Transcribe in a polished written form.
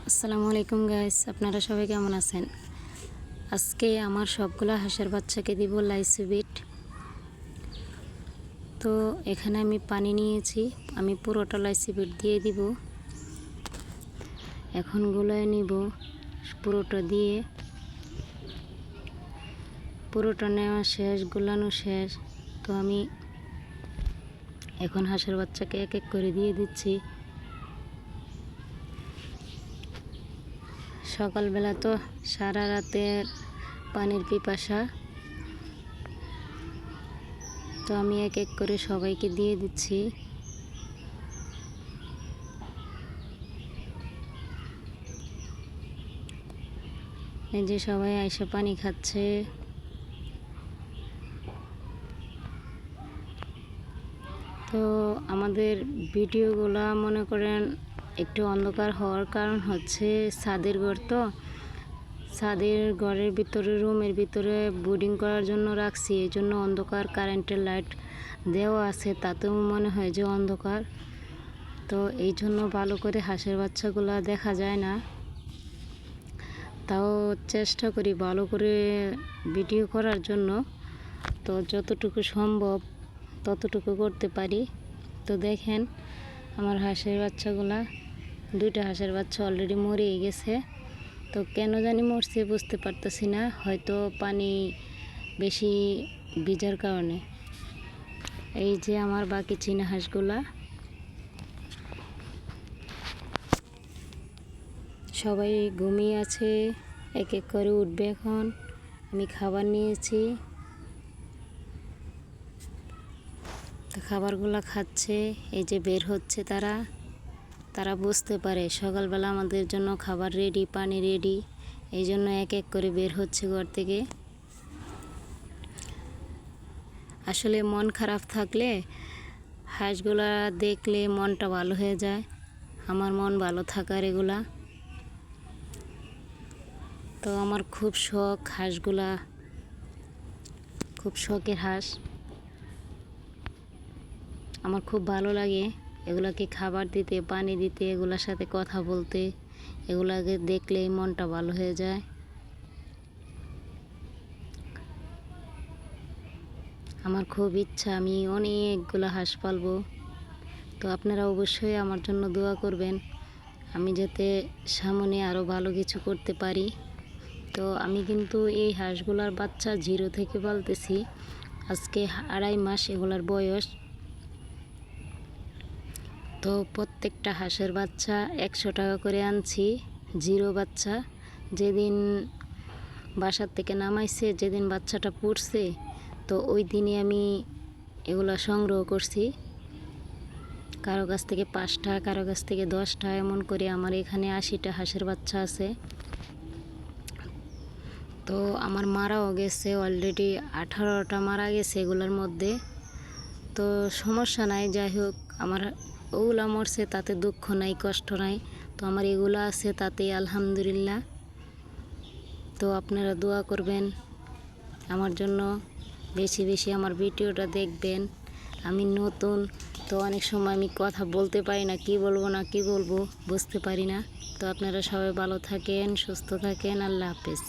আসসালামু আলাইকুম গাইস, আপনারা সবাই কেমন আছেন? আজকে আমার সবগুলা হাঁসের বাচ্চাকে দিব লাইসিবিট। তো এখানে আমি পানি নিয়েছি, আমি পুরোটা লাইসিবিট দিয়ে দিব। এখন গুলায় নিব, পুরোটা দিয়ে পুরোটা নেওয়া শেষ, গুলানো শেষ। তো আমি এখন হাঁসের বাচ্চাকে এক এক করে দিয়ে দিচ্ছি। সকালবেলা তো সারা রাতের পানির পিপাসা, তো আমি এক এক করে সবাইকে দিয়ে দিচ্ছি। এই যে সবাই আইসা পানি খাচ্ছে। তো আমাদের ভিডিওগুলা মনে করেন একটু অন্ধকার হওয়ার কারণ হচ্ছে ছাদের ঘর, তো ছাদের ঘরের ভিতরে রুমের ভিতরে বোর্ডিং করার জন্য রাখছি, এই জন্য অন্ধকার। কারেন্টের লাইট দেওয়া আছে, তাতেও মনে হয় যে অন্ধকার। তো এই জন্য ভালো করে হাঁসের বাচ্চাগুলা দেখা যায় না। তাও চেষ্টা করি ভালো করে ভিডিও করার জন্য, তো যতটুকু সম্ভব ততটুকু করতে পারি। তো দেখেন আমার হাঁসের বাচ্চাগুলা, দুইটা হাঁসের বাচ্চা অলরেডি মরে গেছে। তো কেন জানি মরছে বুঝতে পারতেছি না, হয়তো পানি বেশি ভিজার কারণে। এই যে আমার বাকি চীনা হাঁসগুলা সবাই ঘুমিয়ে আছে, এক এক করে উঠবে। এখন আমি খাবার নিয়েছি, তো খাবারগুলো খাচ্ছে। এই যে বের হচ্ছে তারা বুঝতে পারে সকালবেলা আমাদের জন্য খাবার রেডি, পানি রেডি, এই জন্য এক এক করে বের হচ্ছে ঘর থেকে। আসলে মন খারাপ থাকলে হাঁসগুলা দেখলে মনটা ভালো হয়ে যায়। আমার মন ভালো থাকার এগুলা। তো আমার খুব শখ হাঁসগুলা, খুব শখের হাঁস। আমার খুব ভালো লাগে এগুলাকে খাবার দিতে, পানি দিতে, এগুলার সাথে কথা বলতে। এগুলাকে দেখলেই মনটা ভালো হয়ে যায়। আমার খুব ইচ্ছা আমি অনেকগুলো হাঁস পালবো। তো আপনারা অবশ্যই আমার জন্য দোয়া করবেন, আমি যাতে সামনে আরও ভালো কিছু করতে পারি। তো আমি কিন্তু এই হাঁসগুলার বাচ্চা 0 থেকে পালতেছি, আজকে 2.5 মাস এগুলার বয়স। তো প্রত্যেকটা হাঁসের বাচ্চা 100 টাকা করে আনছি, 0 বাচ্চা। যেদিন বাসার থেকে নামাইছে, যেদিন বাচ্চাটা পড়ছে, তো ওই দিনই আমি এগুলা সংগ্রহ করছি। কারো কাছ থেকে 5টা, কারো কাছ থেকে 10টা, এমন করে আমার এখানে 80টা হাঁসের বাচ্চা আছে। তো আমার মারাও গেছে অলরেডি, 18টা মারা গেছে এগুলোর মধ্যে। তো সমস্যা নাই, যাই হোক আমার ওগুলা মরছে তাতে দুঃখ নাই, কষ্ট নাই। তো আমার এগুলো আছে তাতেই আলহামদুলিল্লাহ। তো আপনারা দোয়া করবেন আমার জন্য, বেশি বেশি আমার ভিডিওটা দেখবেন। আমি নতুন, তো অনেক সময় আমি কথা বলতে পারি না, কি বলবো না কি বলবো বুঝতে পারি না। তো আপনারা সবাই ভালো থাকেন, সুস্থ থাকেন। আল্লাহ হাফেজ।